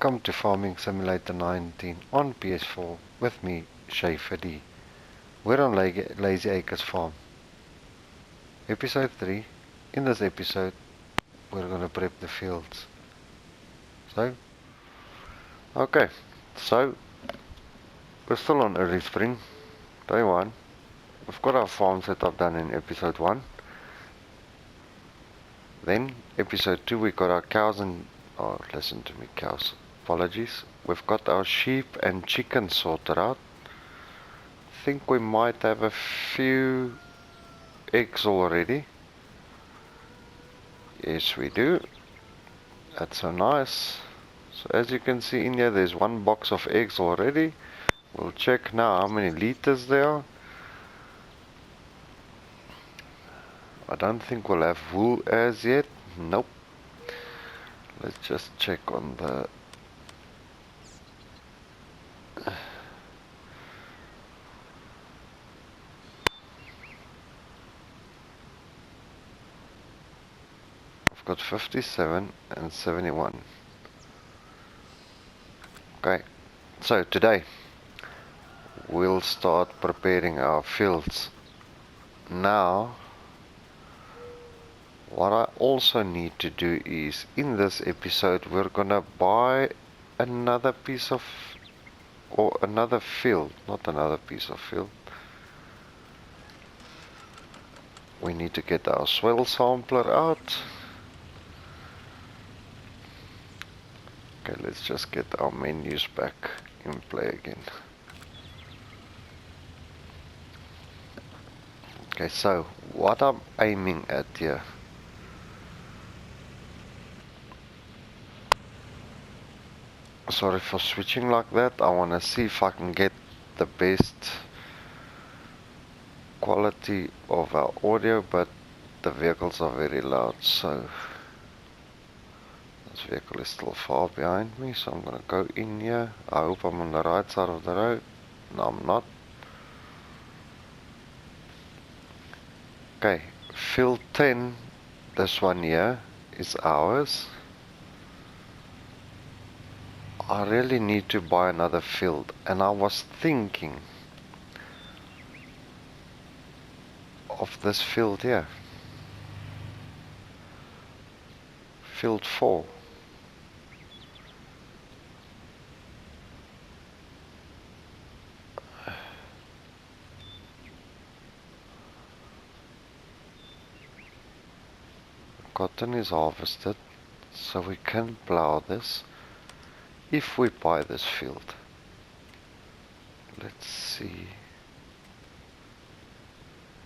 Welcome to Farming Simulator 19 on PS4 with me, Schaefer D. We're on Lazy Acres Farm. Episode 3. In this episode, we're gonna prep the fields. Okay, so we're still on early spring, day 1. We've got our farm setup done in episode 1. Then, episode 2, we got our cows and... oh, listen to me, cows. Apologies. We've got our sheep and chickens sorted out. I think we might have a few eggs already. Yes, we do. That's so nice. So as you can see in here, there's one box of eggs already. We'll check now how many liters there are. I don't think we'll have wool as yet. Nope. Let's just check on the... I've got 57 and 71. Okay, so today we'll start preparing our fields. Now, what I also need to do is, in this episode, we're gonna buy another piece of, or another field, not another piece of field. We need to get our soil sampler out. Okay, let's just get our menus back in play again. Okay, so what I'm aiming at here, sorry for switching like that, I want to see if I can get the best quality of our audio, but the vehicles are very loud, so this vehicle is still far behind me, so I'm going to go in here. I hope I'm on the right side of the road. No, I'm not. Okay, field 10, this one here, is ours. I really need to buy another field, and I was thinking of this field here, field 4. Cotton is harvested, so we can plow this if we buy this field. Let's see.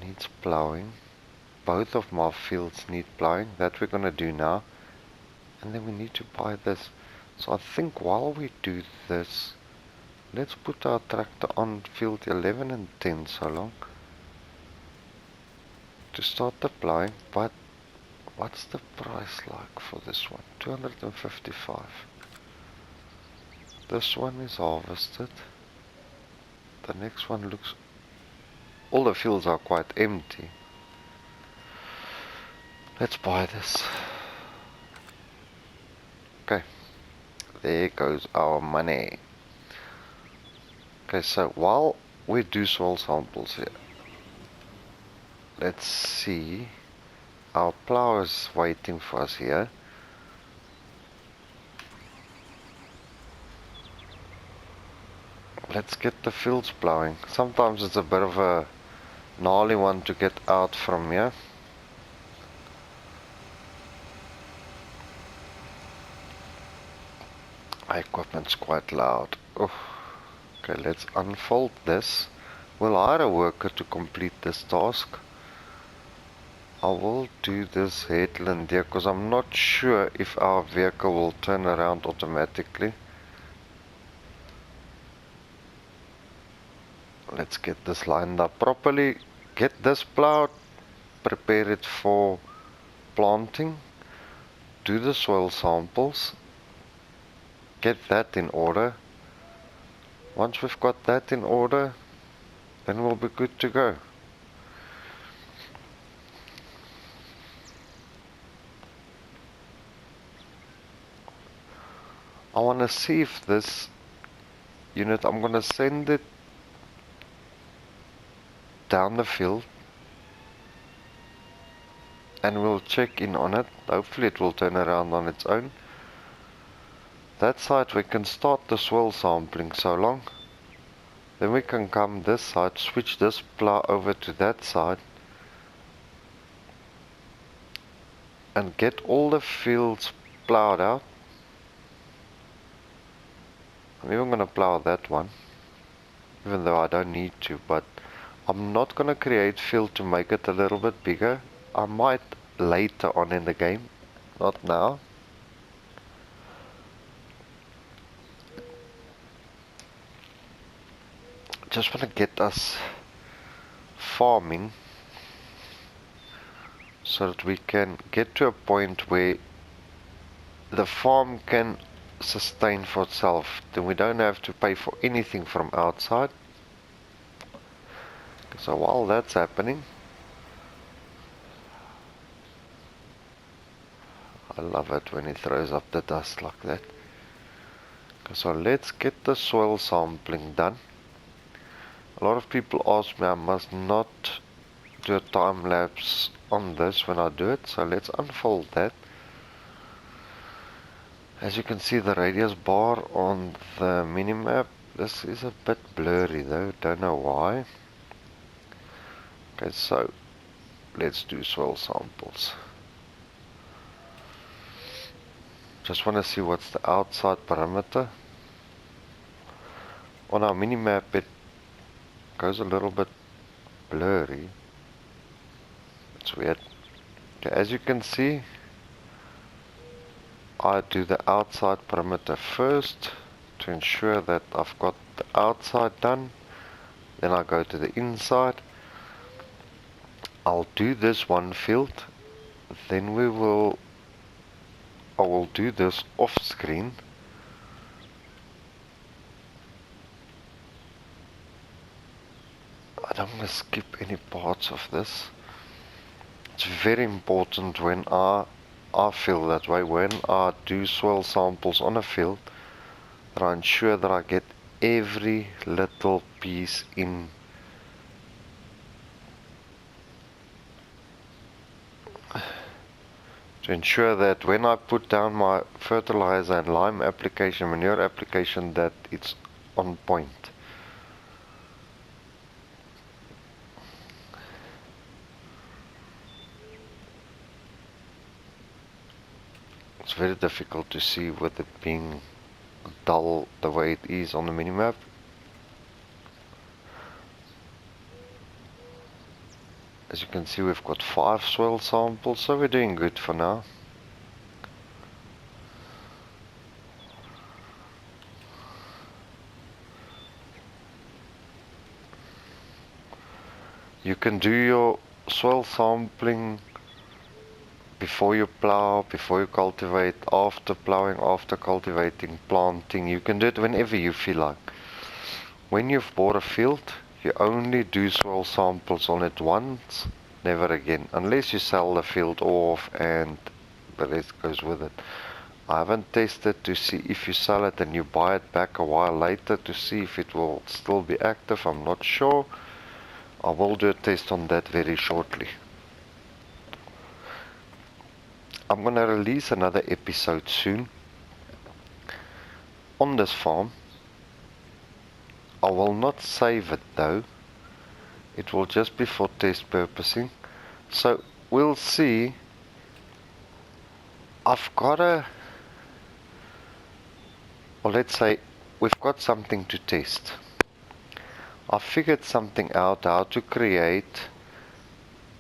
Needs plowing. Both of my fields need plowing. That we're gonna do now. And then we need to buy this. So I think while we do this, let's put our tractor on field 11 and 10 so long to start the plowing. But what's the price like for this one? 255. This one is harvested. The next one looks... all the fields are quite empty. Let's buy this. Okay. There goes our money. Okay, so while we do soil samples here, let's see. Our plow is waiting for us here. Let's get the fields plowing. Sometimes it's a bit of a gnarly one to get out from here. My equipment's quite loud. Oh. Okay, let's unfold this. We'll hire a worker to complete this task. I will do this headland here because I'm not sure if our vehicle will turn around automatically. Let's get this lined up properly. Get this plowed. Prepare it for planting. Do the soil samples. Get that in order. Once we've got that in order, then we'll be good to go. I want to see if this unit, I'm going to send it down the field and we'll check in on it. Hopefully it will turn around on its own. That side we can start the soil sampling so long. Then we can come this side, switch this plow over to that side and get all the fields plowed out. I'm even going to plow that one, even though I don't need to, but I'm not going to create field to make it a little bit bigger. I might later on in the game, not now. Just want to get us farming so that we can get to a point where the farm can sustain for itself. Then we don't have to pay for anything from outside. So while that's happening, I love it when it throws up the dust like that. So let's get the soil sampling done. A lot of people ask me I must not do a time lapse on this when I do it, so let's unfold that. As you can see, the radius bar on the minimap, this is a bit blurry though, don't know why. Okay, so let's do soil samples. Just want to see what's the outside perimeter. On our minimap it goes a little bit blurry. It's weird. Okay, as you can see, I do the outside perimeter first to ensure that I've got the outside done. Then I go to the inside. I'll do this one field. Then I will do this off screen. I don't want to skip any parts of this. It's very important when I feel that way, when I do soil samples on a field, that I ensure that I get every little piece in. To ensure that when I put down my fertilizer and lime application, manure application, that it's on point. It's very difficult to see with it being dull the way it is on the minimap. As you can see, we've got 5 soil samples, so we're doing good for now. You can do your soil sampling before you plow, before you cultivate, after plowing, after cultivating, planting. You can do it whenever you feel like. When you've bought a field, you only do soil samples on it once, never again, unless you sell the field off and the rest goes with it. I haven't tested to see if you sell it and you buy it back a while later to see if it will still be active. I'm not sure. I will do a test on that very shortly. I'm going to release another episode soon on this farm. I will not save it though. It will just be for test purposing. So we'll see. Or let's say we've got something to test. I figured something out, how to create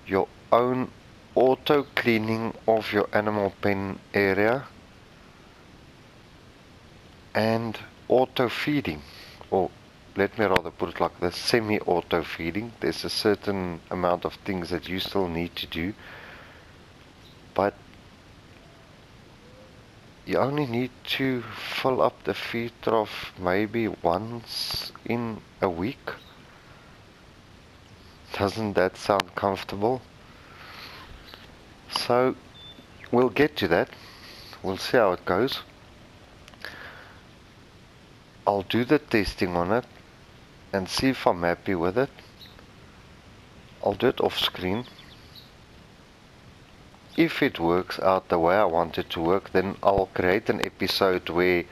your own auto cleaning of your animal pen area and auto feeding, or let me rather put it like this, semi-auto feeding. There's a certain amount of things that you still need to do, but you only need to fill up the feed trough maybe once in a week. Doesn't that sound comfortable? So we'll get to that. We'll see how it goes. I'll do the testing on it and see if I'm happy with it. I'll do it off screen. If it works out the way I want it to work, then I'll create an episode where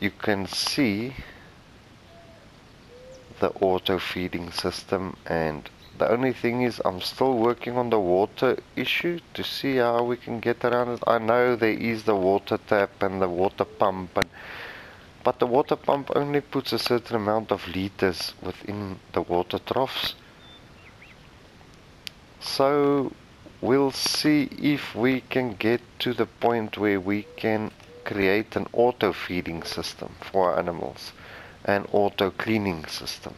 you can see the auto feeding system, and the only thing is I'm still working on the water issue to see how we can get around it. I know there is the water tap and the water pump, but the water pump only puts a certain amount of liters within the water troughs. So we'll see if we can get to the point where we can create an auto feeding system for our animals, an auto cleaning system.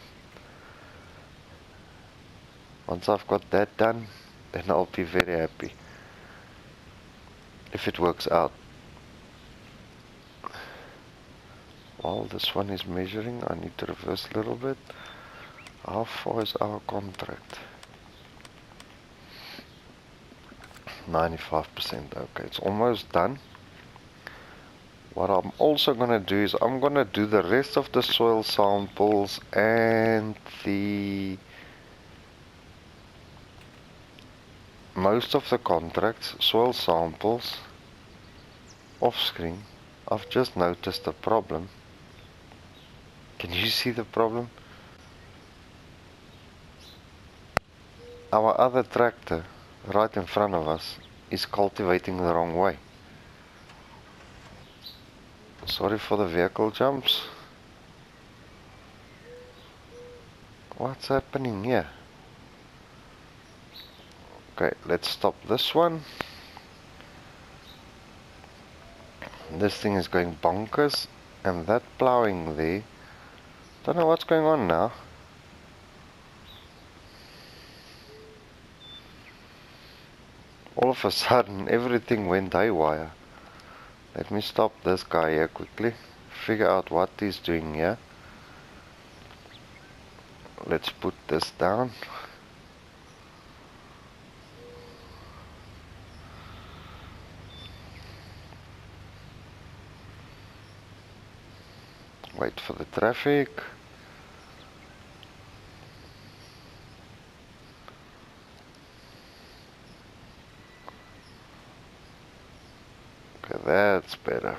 Once I've got that done, then I'll be very happy if it works out. While this one is measuring, I need to reverse a little bit. How far is our contract? 95%. Okay, it's almost done. What I'm also going to do is I'm going to do the rest of the soil samples and most of the contracts, soil samples, off screen. I've just noticed a problem. Can you see the problem? Our other tractor right in front of us is cultivating the wrong way. Sorry for the vehicle jumps. What's happening here? Okay, let's stop this one. This thing is going bonkers, and that plowing there, don't know what's going on now. All of a sudden everything went haywire. Let me stop this guy here quickly, figure out what he's doing here. Let's put this down. Wait for the traffic. Okay, that's better.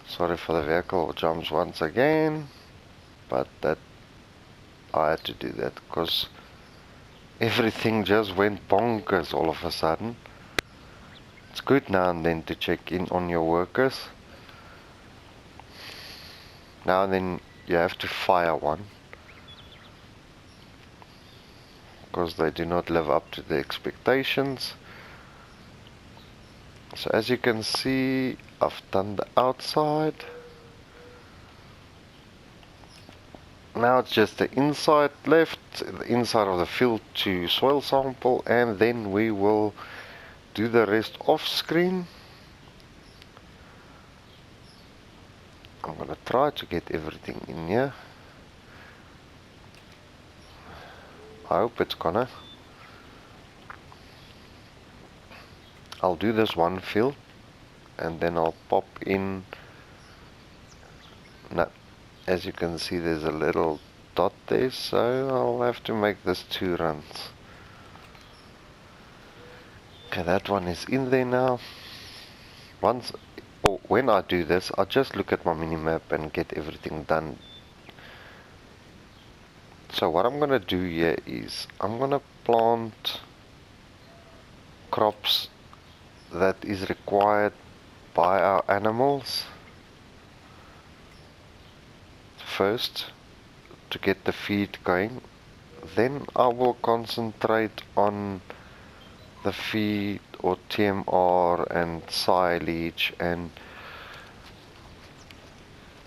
Sorry for the vehicle jumps once again, but that I had to do that because everything just went bonkers all of a sudden. It's good now and then to check in on your workers. Now and then you have to fire one because they do not live up to the expectations. So as you can see, I've done the outside. Now it's just the inside left, the inside of the field to soil sample, and then we will do the rest off screen. I'm gonna try to get everything in here. I hope it's gonna. I'll do this one field and then I'll pop in. Now, as you can see, there's a little dot there, so I'll have to make this 2 runs. Okay, that one is in there now. When I do this, I just look at my minimap and get everything done. So what I'm gonna do here is I'm gonna plant crops that is required by our animals first to get the feed going. Then I will concentrate on the feed or TMR and silage, and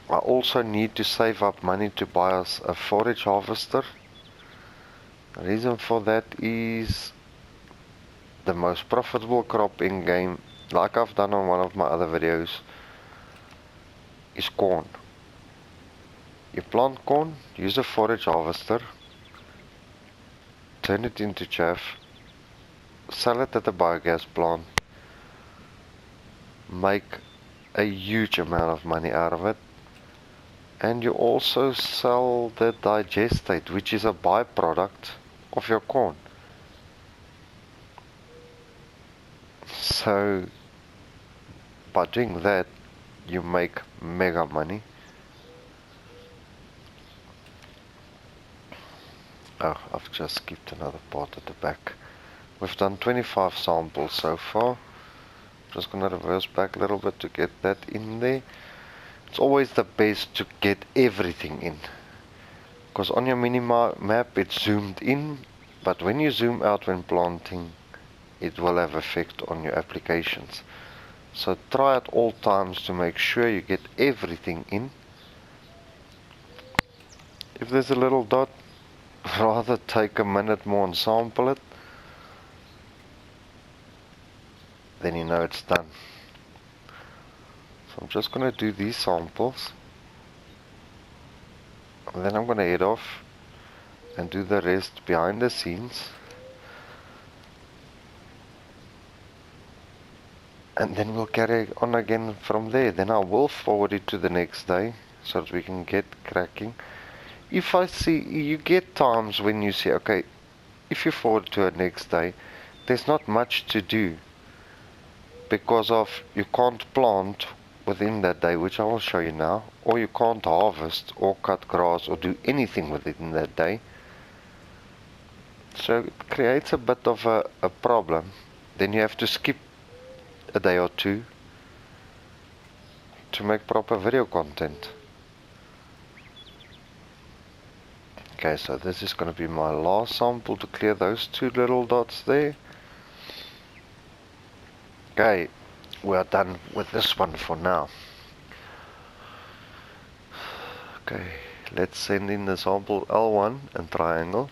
I also need to save up money to buy us a forage harvester. The reason for that is the most profitable crop in game, like I've done on one of my other videos, is corn. You plant corn, use a forage harvester, turn it into chaff, sell it at a biogas plant, make a huge amount of money out of it. And you also sell the digestate, which is a byproduct of your corn. So by doing that, you make mega money. Oh, I've just skipped another part at the back. We've done 25 samples so far. Just gonna reverse back a little bit to get that in there. It's always the best to get everything in, because on your mini map it's zoomed in, but when you zoom out when planting, it will have effect on your applications. So try at all times to make sure you get everything in. If there's a little dot, rather take a minute more and sample it, then you know it's done. So I'm just going to do these samples, and then I'm going to head off and do the rest behind the scenes, and then we'll carry on again from there. Then I will forward it to the next day so that we can get cracking. If I see, you get times when you say, okay, if you forward to the next day, there's not much to do because of you can't plant within that day, which I will show you now, or you can't harvest or cut grass or do anything within that day. So it creates a bit of a problem. Then you have to skip a day or two to make proper video content. Okay, so this is going to be my last sample to clear those two little dots there. Okay, we are done with this one for now. Okay, let's send in the sample L1 and triangle.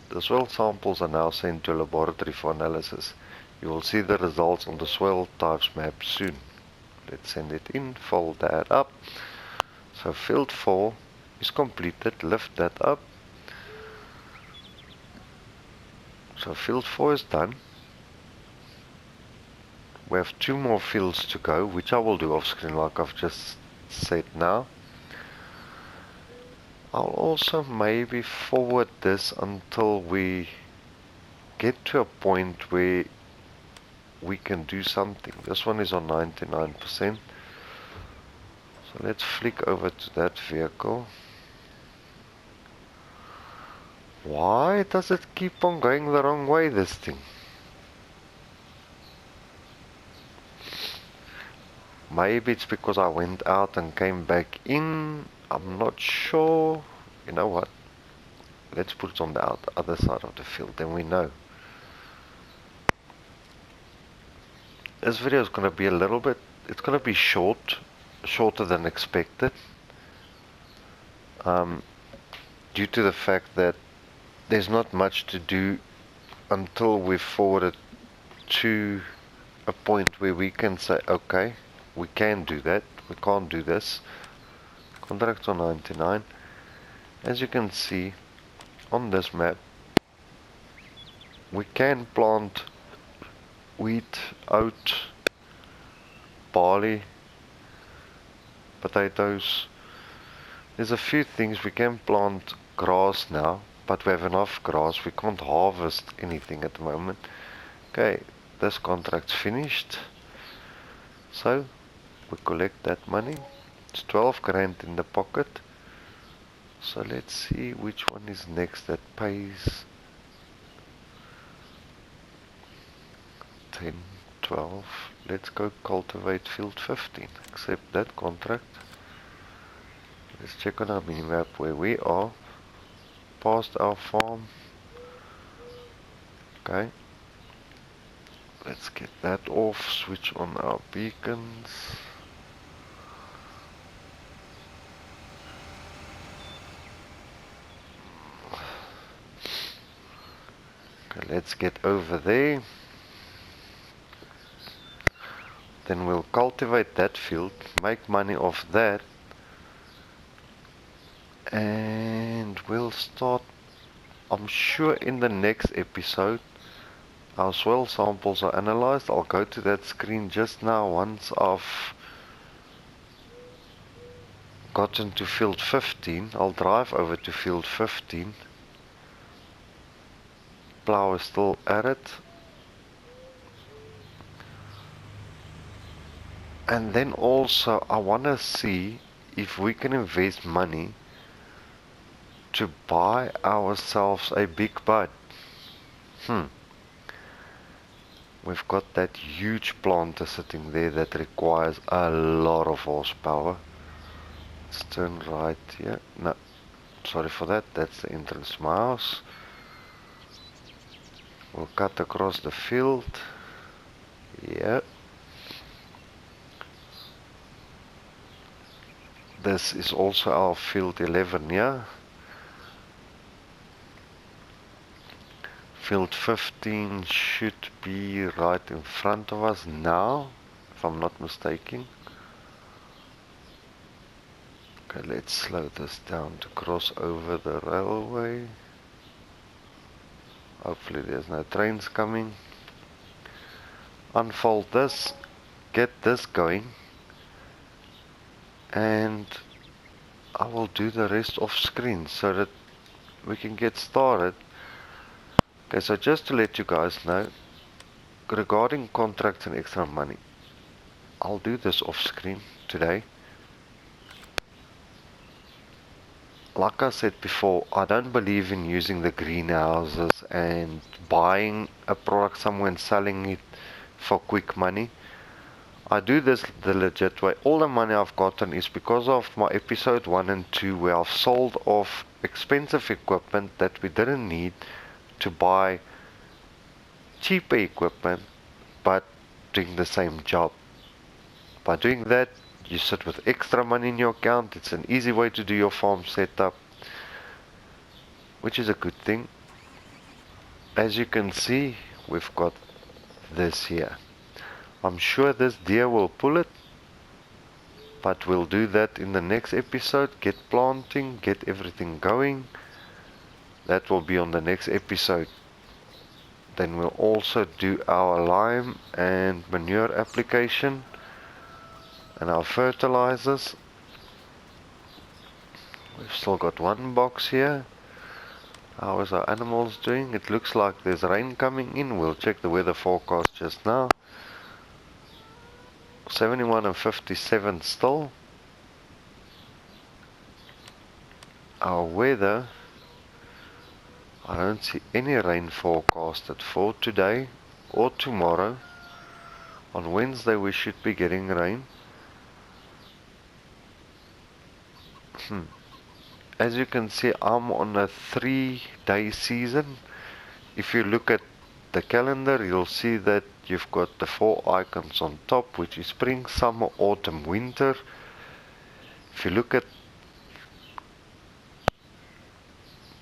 The soil samples are now sent to a laboratory for analysis. You will see the results on the soil types map soon. Let's send it in, fold that up. So field 4 is completed, lift that up. So field 4 is done. We have 2 more fields to go, which I will do off screen like I've just said now. I'll also maybe forward this until we get to a point where we can do something. This one is on 99%. So let's flick over to that vehicle. Why does it keep on going the wrong way, this thing? Maybe it's because I went out and came back in. I'm not sure. You know what? Let's put it on the other side of the field, then we know. This video is going to be a little bit, it's going to be shorter than expected. Due to the fact that there's not much to do until we've forwarded to a point where we can say, okay, we can do that, we can't do this. Contract on 99. As you can see on this map, we can plant wheat, oat, barley, potatoes. There's a few things. We can plant grass now, but we have enough grass. We can't harvest anything at the moment. Okay, this contract's finished. So we collect that money. It's 12 grand in the pocket. So let's see which one is next that pays 10, 12. Let's go cultivate field 15. Accept that contract. Let's check on our minimap where we are. Past our farm. Okay. Let's get that off. Switch on our beacons. Okay, let's get over there. Then we'll cultivate that field, make money off that, and we'll start, I'm sure in the next episode, our soil samples are analyzed. I'll go to that screen just now once I've gotten to field 15. I'll drive over to field 15. Plow is still at it. And then also I want to see if we can invest money to buy ourselves a big bud. We've got that huge planter sitting there that requires a lot of horsepower. Let's turn right here. No, sorry for that. That's the entrance to my house. We'll cut across the field. Yeah. This is also our field 11, yeah. Field 15 should be right in front of us now, if I'm not mistaken. Okay, let's slow this down to cross over the railway. Hopefully there's no trains coming. Unfold this, get this going, and I will do the rest off screen so that we can get started. Okay, so just to let you guys know, regarding contracts and extra money, I'll do this off screen today. Like I said before, I don't believe in using the greenhouses and buying a product somewhere and selling it for quick money. I do this the legit way. All the money I've gotten is because of my episode 1 and 2 where I've sold off expensive equipment that we didn't need to buy cheaper equipment but doing the same job. By doing that, you sit with extra money in your account. It's an easy way to do your farm setup, which is a good thing. As you can see, we've got this here. I'm sure this deer will pull it, but we'll do that in the next episode. Get planting, get everything going. That will be on the next episode. Then we'll also do our lime and manure application and our fertilizers. We've still got one box here. How is our animals doing? It looks like there's rain coming in. We'll check the weather forecast just now. 71 and 57 still. Our weather, I don't see any rain forecasted for today or tomorrow. On Wednesday we should be getting rain. As you can see, I'm on a 3-day season. If you look at the calendar, you'll see that you've got the 4 icons on top, which is spring, summer, autumn, winter. If you look at,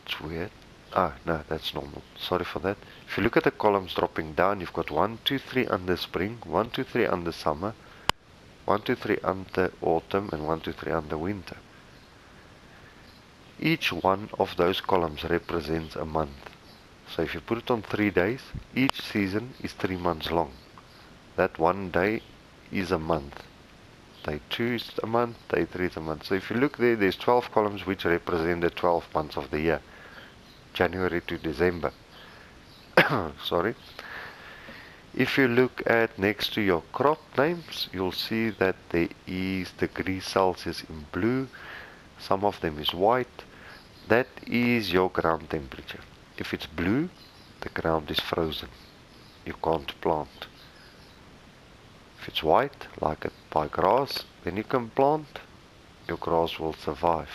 it's weird. Ah, no, that's normal. Sorry for that. If you look at the columns dropping down, you've got 1, 2, 3 under spring, 1, 2, 3 under summer, 1, 2, 3 under autumn, and 1, 2, 3 under winter. Each one of those columns represents a month. So if you put it on 3 days, each season is 3 months long. That one day is a month. Day 2 is a month, day 3 is a month. So if you look there, there's 12 columns which represent the 12 months of the year. January to December. Sorry. If you look at next to your crop names, you'll see that there is degrees Celsius in blue. Some of them is white. That is your ground temperature. If it's blue, the ground is frozen. You can't plant. If it's white, like it by grass, then you can plant. Your grass will survive.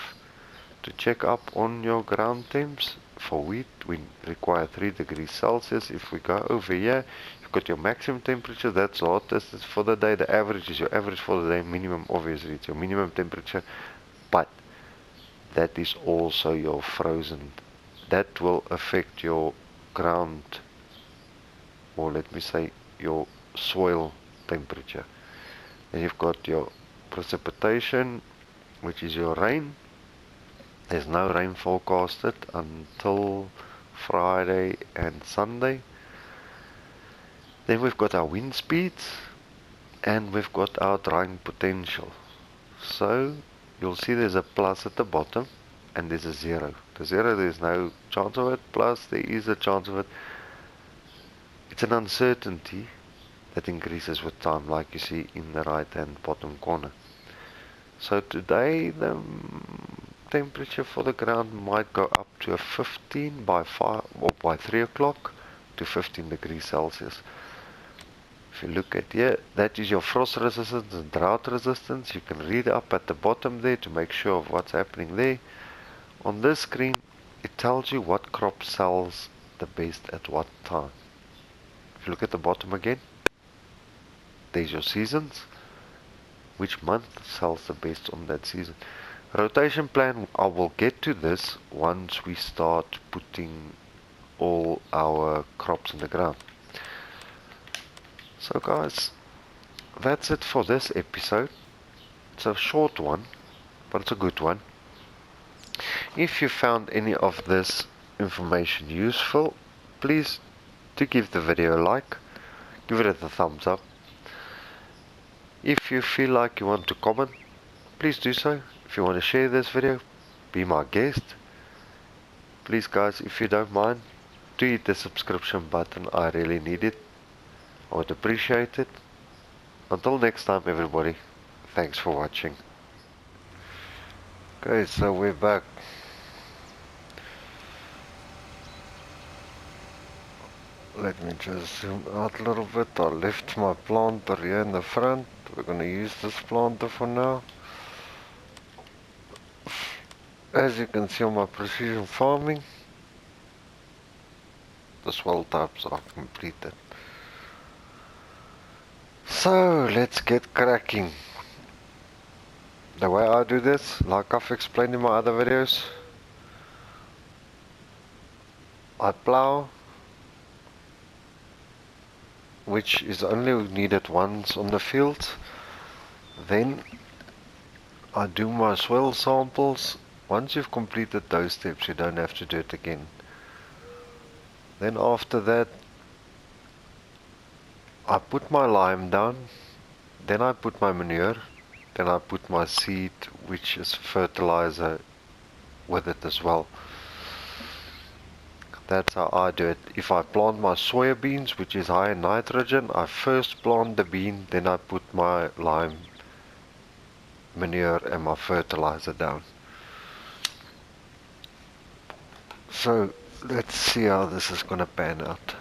To check up on your ground temps, for wheat we require 3 degrees Celsius. If we go over here, you've got your maximum temperature, that's the hottest for the day. The average is your average for the day. Minimum, obviously, it's your minimum temperature. But that is also your frozen. That will affect your ground, or let me say your soil temperature. Then you've got your precipitation, which is your rain. There's no rain forecasted until Friday and Sunday. Then we've got our wind speeds and we've got our drying potential. So you'll see there's a plus at the bottom and there's a 0. The 0, there's no chance of it, plus there is a chance of it. It's an uncertainty that increases with time, like you see in the right hand bottom corner. So today the temperature for the ground might go up to a 15 by 5 or by 3 o'clock to 15 degrees Celsius. If you look at here, that is your frost resistance and drought resistance. You can read up at the bottom there to make sure of what's happening there. On this screen, it tells you what crop sells the best at what time. If you look at the bottom again, there's your seasons. Which month sells the best on that season. Rotation plan, I will get to this once we start putting all our crops in the ground. So guys, that's it for this episode. It's a short one, but it's a good one. If you found any of this information useful, please do give the video a like, give it a thumbs up. If you feel like you want to comment, please do so. If you want to share this video, be my guest. Please guys, if you don't mind, do hit the subscription button. I really need it. I would appreciate it. Until next time everybody, thanks for watching. Okay, so we're back. Let me just zoom out a little bit. I left my planter here in the front. We're going to use this planter for now. As you can see on my precision farming, the swell types are completed. So let's get cracking. The way I do this, like I've explained in my other videos, I plow, which is only needed once on the field. Then I do my soil samples. Once you've completed those steps, you don't have to do it again. Then after that, I put my lime down, then I put my manure, then I put my seed, which is fertilizer, with it as well. That's how I do it. If I plant my soya beans, which is high in nitrogen, I first plant the bean, then I put my lime, manure and my fertilizer down. So let's see how this is going to pan out.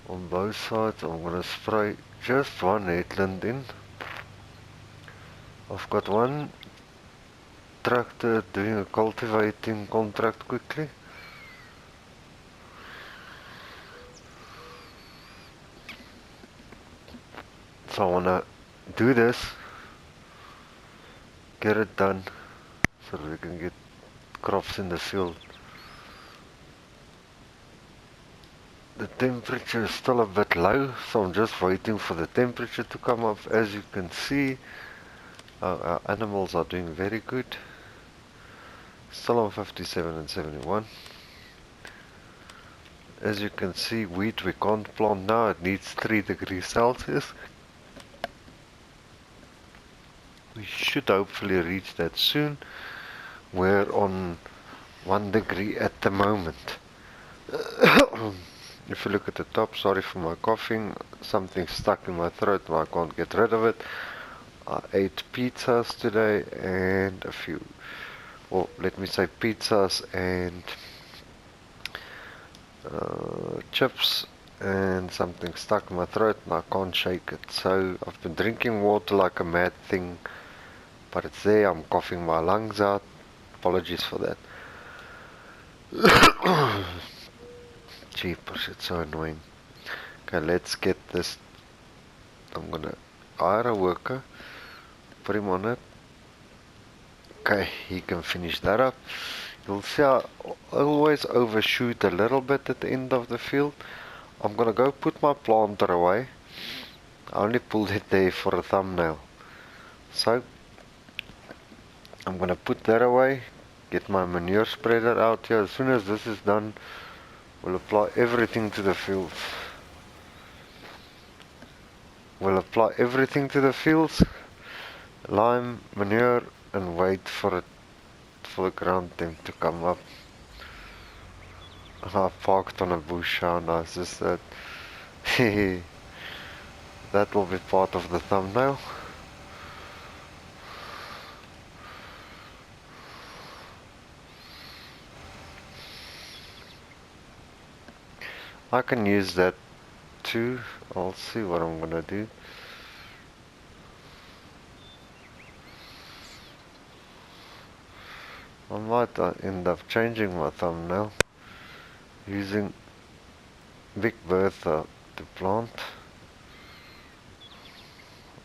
On both sides I'm going to spray just one headland in. I've got one tractor doing a cultivating contract quickly. So I want to do this, get it done, so that we can get crops in the field. The temperature is still a bit low, so I'm just waiting for the temperature to come up. As you can see, our animals are doing very good. Still on 57 and 71. As you can see, wheat we can't plant now, it needs 3 degrees Celsius. We should hopefully reach that soon. We're on 1 degree at the moment. If you look at the top, sorry for my coughing, something stuck in my throat and I can't get rid of it. I ate pizzas today and a few, well, let me say pizzas and chips, and something stuck in my throat and I can't shake it. So I've been drinking water like a mad thing, but it's there. I'm coughing my lungs out. Apologies for that. Jeepers, it's so annoying. Okay, let's get this. I'm gonna hire a worker, put him on it. Okay, he can finish that up. You'll see I always overshoot a little bit at the end of the field. I'm gonna go put my planter away. I only pulled it there for a thumbnail. So I'm gonna put that away, get my manure spreader out here. As soon as this is done, we'll apply everything to the fields. We'll apply everything to the fields, lime, manure, and wait for the ground temp to come up. I parked on a bush, how nice is that? That will be part of the thumbnail. I can use that too. I'll see what I'm gonna do. I might end up changing my thumbnail using Big Bertha to plant.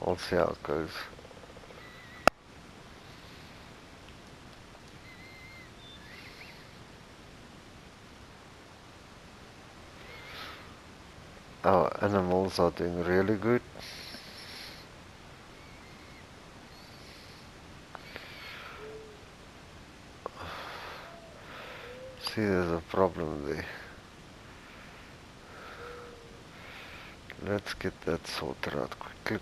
I'll see how it goes. Our animals are doing really good. See, there's a problem there. Let's get that sorted out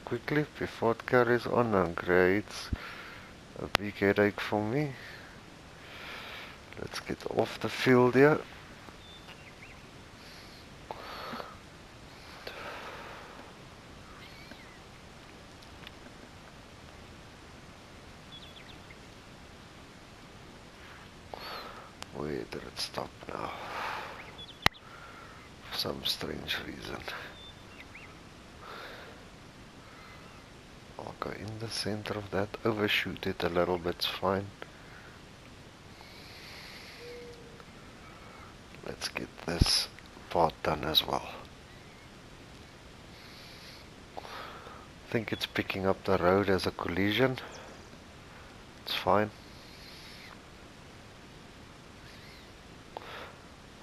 quickly before it carries on and creates a big headache for me. Let's get off the field here. Where did it stop now? For some strange reason. I'll go in the center of that, overshoot it a little bit, it's fine. Let's get this part done as well. I think it's picking up the road as a collision. It's fine.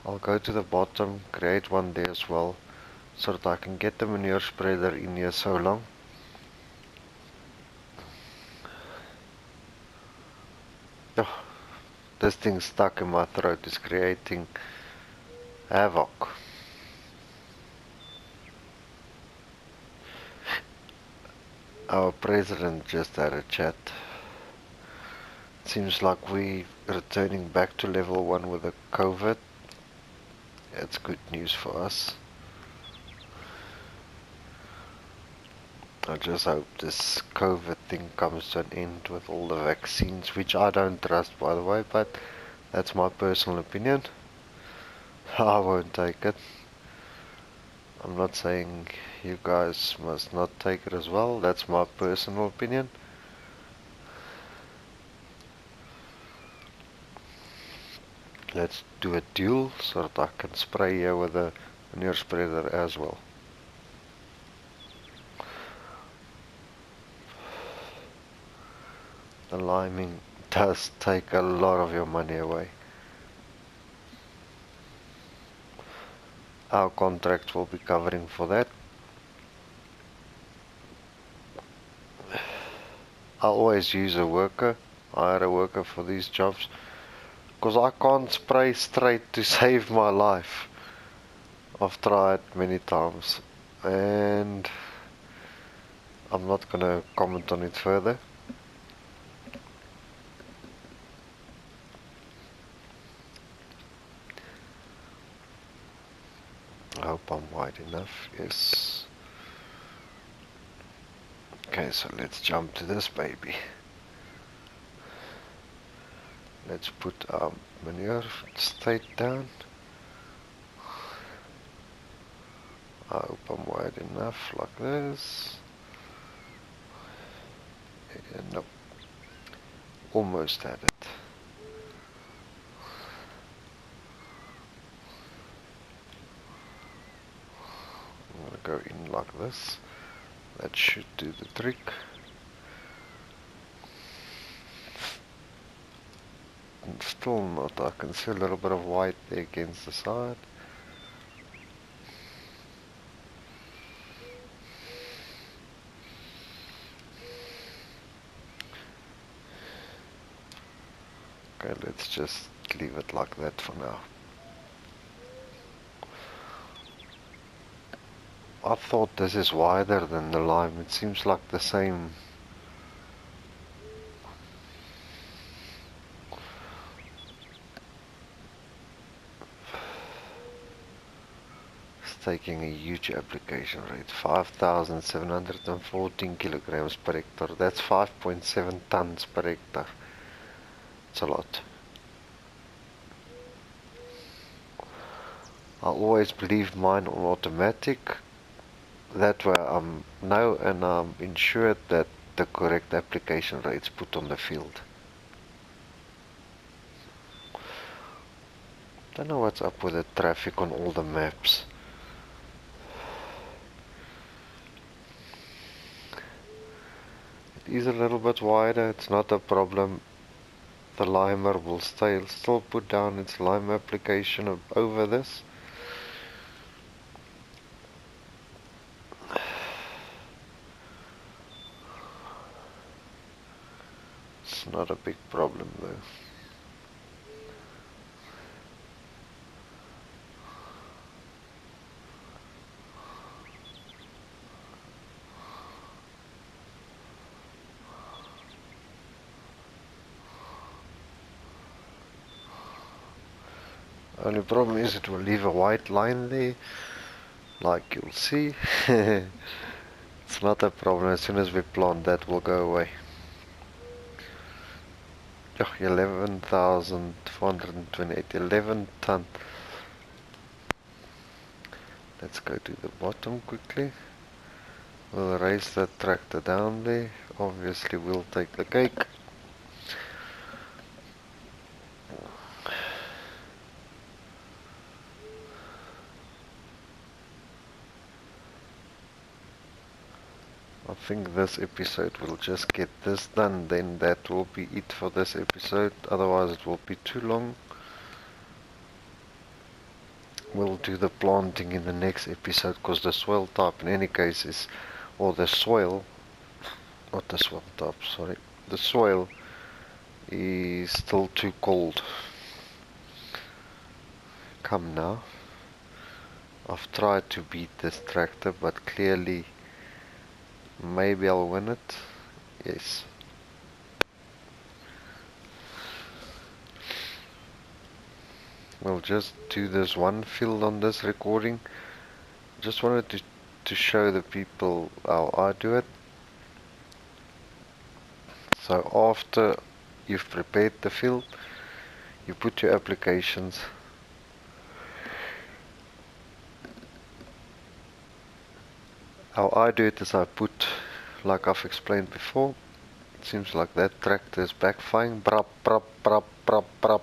I'll go to the bottom, create one there as well, so that I can get the manure spreader in here so long. Oh, this thing stuck in my throat is creating havoc. Our president just had a chat. Seems like we returning back to level 1 with the COVID. It's good news for us. I just hope this COVID thing comes to an end with all the vaccines, which I don't trust, by the way, but that's my personal opinion. I won't take it. I'm not saying you guys must not take it as well. That's my personal opinion. Let's do a duel so that I can spray here with a manure spreader as well. The liming does take a lot of your money away. Our contract will be covering for that. I always use a worker, hire a worker for these jobs, because I can't spray straight to save my life. I've tried many times and I'm not gonna comment on it further. I hope I'm wide enough, yes. Okay, so let's jump to this baby. Let's put our manure straight down. I hope I'm wide enough, like this. And nope, almost had it. I'm gonna go in like this. That should do the trick. And still not, I can see a little bit of white there against the side. Okay, Okay, let's just leave it like that for now. I thought this is wider than the lime. It seems like the same. It's taking a huge application rate. 5,714 kilograms per hectare. That's 5.7 tons per hectare. It's a lot. I always leave mine on automatic. That way I know and I'm ensured that the correct application rates put on the field. Don't know what's up with the traffic on all the maps. It is a little bit wider, it's not a problem. The limer will still put down its lime application over this. It's not a big problem though. Only problem is it will leave a white line there, like you'll see. It's not a problem. As soon as we plant, that will go away. 11,428, 11 ton. Let's go to the bottom quickly. We'll raise that tractor down there. Obviously, we'll take the cake. I think this episode will just get this done, then that will be it for this episode. Otherwise, it will be too long. We'll do the planting in the next episode because the soil type in any case is, or the soil, not the soil type, sorry, the soil is still too cold. Come now. I've tried to beat this tractor, but clearly maybe I'll win it. Yes. We'll just do this one field on this recording. Just wanted to show the people how I do it. So after you've prepared the field, you put your applications. How I do it is I put, like I've explained before, it seems like that tractor is backfiring. Brap, brap, brap, brap, brap.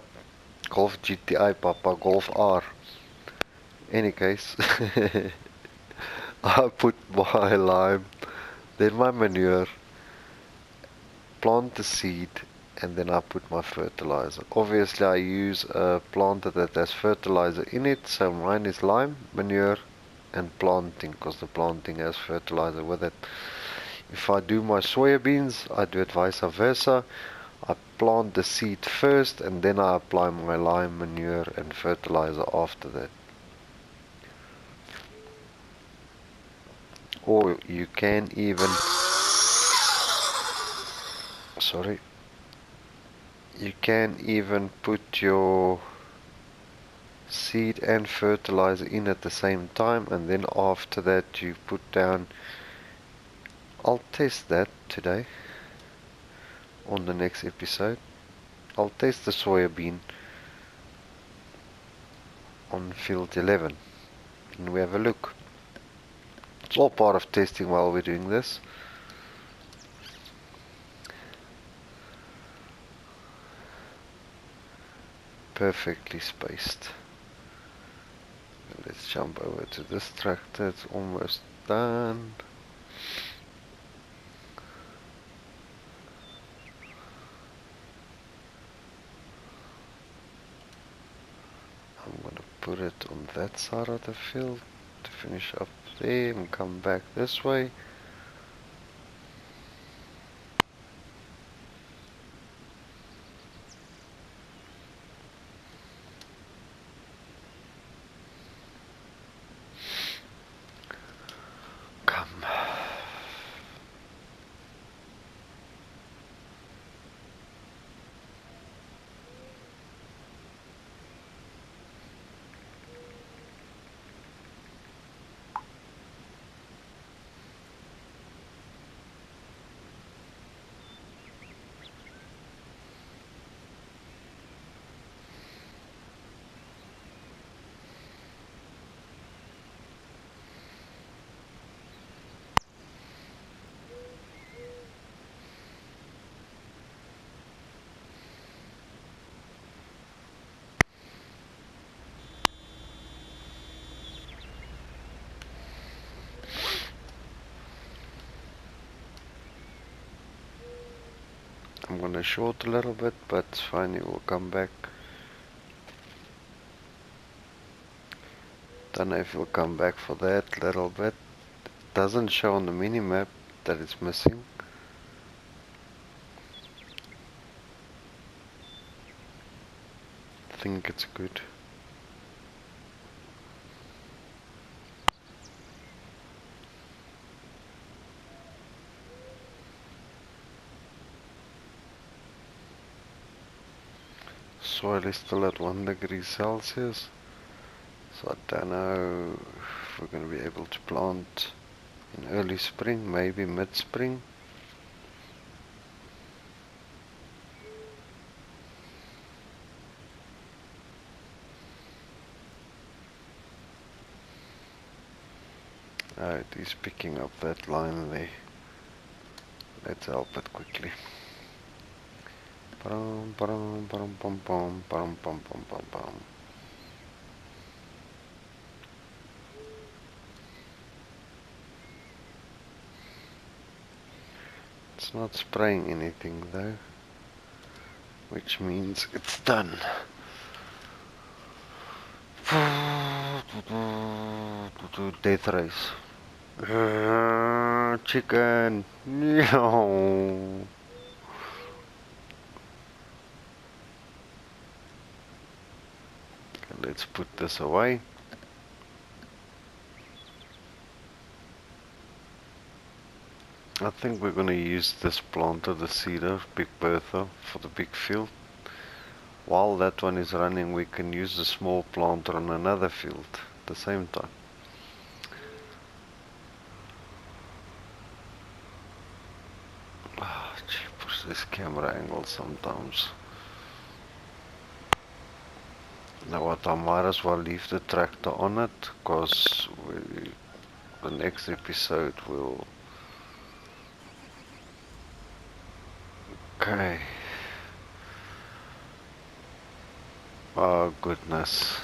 Golf GTI, Papa, Golf R. Any case, I put my lime, then my manure, plant the seed, and then I put my fertilizer. Obviously I use a planter that has fertilizer in it, so mine is lime, manure and planting, because the planting has fertilizer with it. If I do my soybeans, I do it vice versa. I plant the seed first and then I apply my lime, manure and fertilizer after that. Or you can even, sorry, you can even put your seed and fertilizer in at the same time, and then after that you put down, I'll test that today on the next episode. I'll test the soybean on field 11 and we have a look. It's all part of testing while we're doing this. Perfectly spaced. Let's jump over to this tractor. It's almost done. I'm gonna put it on that side of the field to finish up there and come back this way. I'm gonna short a little bit, but it's fine, it will come back. Don't know if it'll come back for that little bit. Doesn't show on the mini-map that it's missing. I think it's good. Soil is still at 1 degree Celsius, so I don't know if we're going to be able to plant in early spring, maybe mid-spring. Oh, it is picking up that line there. Let's help it quickly. It's not spraying anything though, which means it's done. Death race. Chicken. No. Let's put this away. I think we're going to use this planter, the cedar, Big Bertha, for the big field. While that one is running, we can use the small planter on another field at the same time. Ah, jeepers, this camera angle sometimes. Now what, I might as well leave the tractor on it, because the next episode will... Okay. Oh goodness.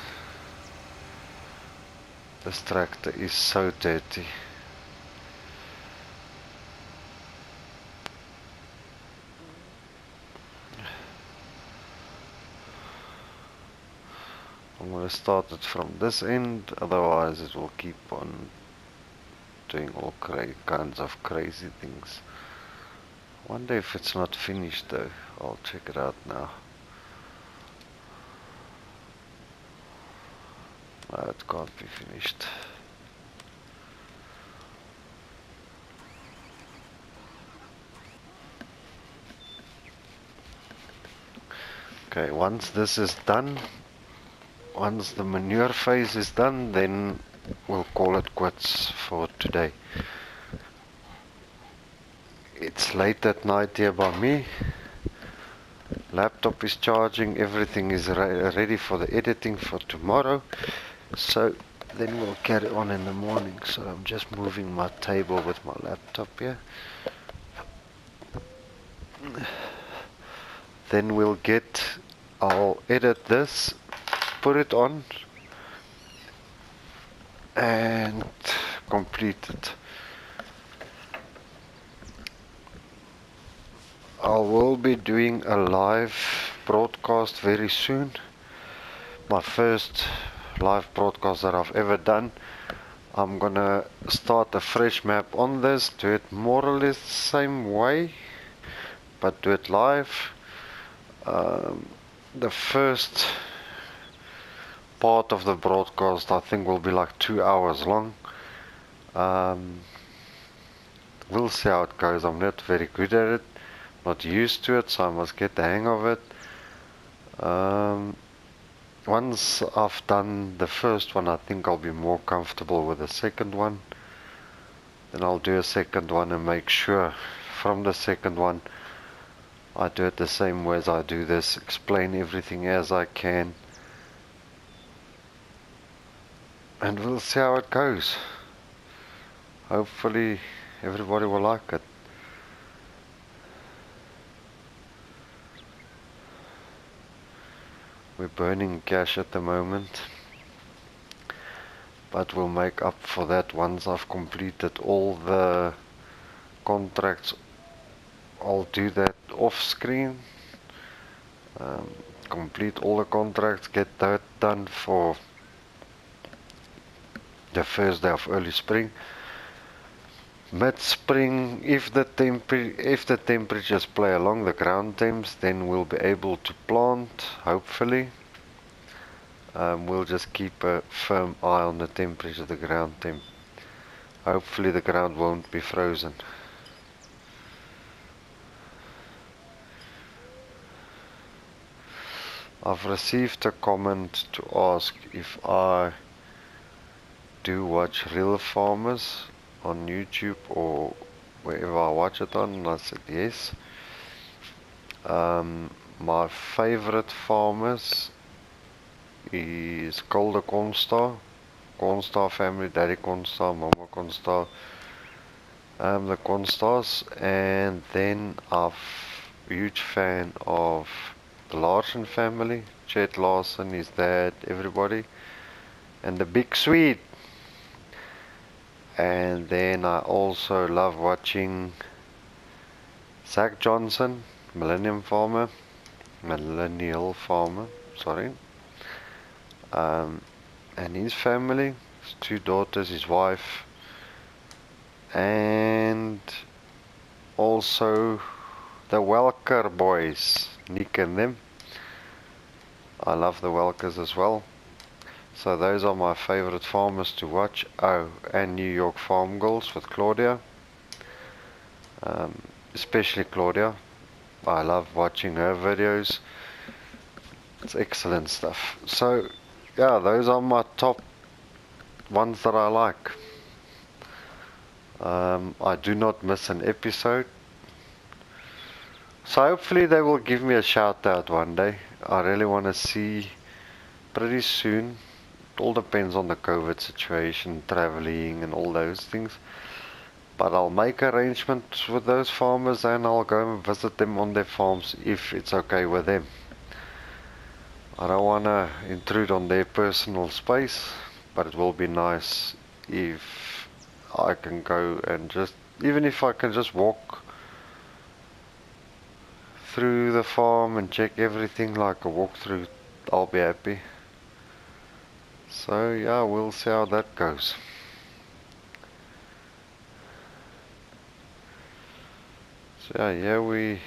This tractor is so dirty. I'm going to start it from this end, otherwise it will keep on doing all kinds of crazy things. Wonder if it's not finished though. I'll check it out now. No, it can't be finished. Okay, once this is done, once the manure phase is done, then we'll call it quits for today. It's late at night here by me. Laptop is charging, everything is ready for the editing for tomorrow. So then we'll carry on in the morning. So I'm just moving my table with my laptop here. Then I'll edit this, put it on, and complete it. I will be doing a live broadcast very soon. My first live broadcast that I've ever done. I'm gonna start a fresh map on this, do it more or less the same way, but do it live. The first part of the broadcast I think will be like 2 hours long. We'll see how it goes. I'm not very good at it, not used to it, so I must get the hang of it. Once I've done the first one, I think I'll be more comfortable with the second one. Then I'll do a second one and make sure from the second one I do it the same way as I do this, explain everything as I can, and we'll see how it goes. Hopefully everybody will like it. We're burning cash at the moment, but we'll make up for that once I've completed all the contracts I'll do that off screen. Complete all the contracts, get that done for the first day of early spring. Mid-spring, if the temperatures play along the ground temps, then we'll be able to plant, hopefully. We'll just keep a firm eye on the temperature of the ground temp. Hopefully the ground won't be frozen. I've received a comment to ask if I do watch real farmers on YouTube or wherever I watch it on, and I said yes. My favorite farmers is Calder Cornstar, Cornstar family, Daddy Cornstar, Mama Cornstar, the Cornstars, and then I'm a huge fan of the Larson family, Chet Larson, his dad, everybody, and the Big Swede. And then I also love watching Zach Johnson, Millennial Farmer, sorry, and his family, his two daughters, his wife, and also the Welker boys, Nick and them. I love the Welkers as well. So those are my favorite farmers to watch. Oh, and New York Farm Girls with Claudia. Especially Claudia. I love watching her videos. It's excellent stuff. So, yeah, those are my top ones that I like. I do not miss an episode. So hopefully they will give me a shout out one day. I really want to see pretty soon. It all depends on the COVID situation, traveling and all those things. But I'll make arrangements with those farmers and I'll go and visit them on their farms if it's okay with them. I don't want to intrude on their personal space, but it will be nice if I can go and just, even if I can just walk through the farm and check everything like a walkthrough, I'll be happy. So yeah, we'll see how that goes. So yeah, here we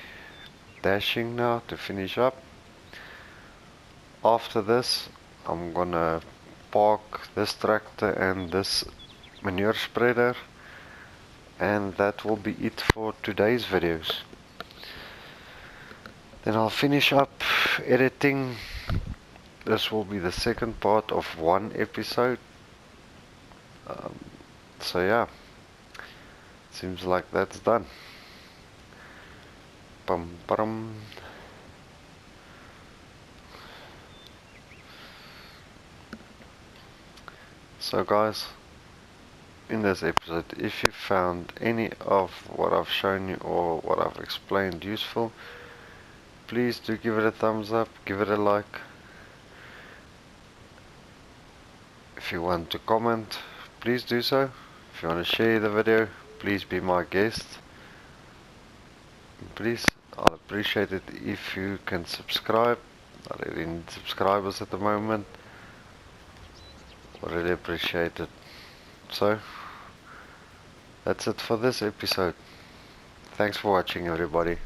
dashing now to finish up. After this, I'm gonna park this tractor and this manure spreader, and that will be it for today's videos. Then I'll finish up editing. This will be the second part of one episode. So yeah, seems like that's done. Bum, bum. So guys, in this episode, if you found any of what I've shown you or what I've explained useful, please do give it a thumbs up, give it a like. If you want to comment, please do so. If you want to share the video, please be my guest. Please, I'll appreciate it if you can subscribe. I really need subscribers at the moment. I really appreciate it. So, that's it for this episode. Thanks for watching, everybody.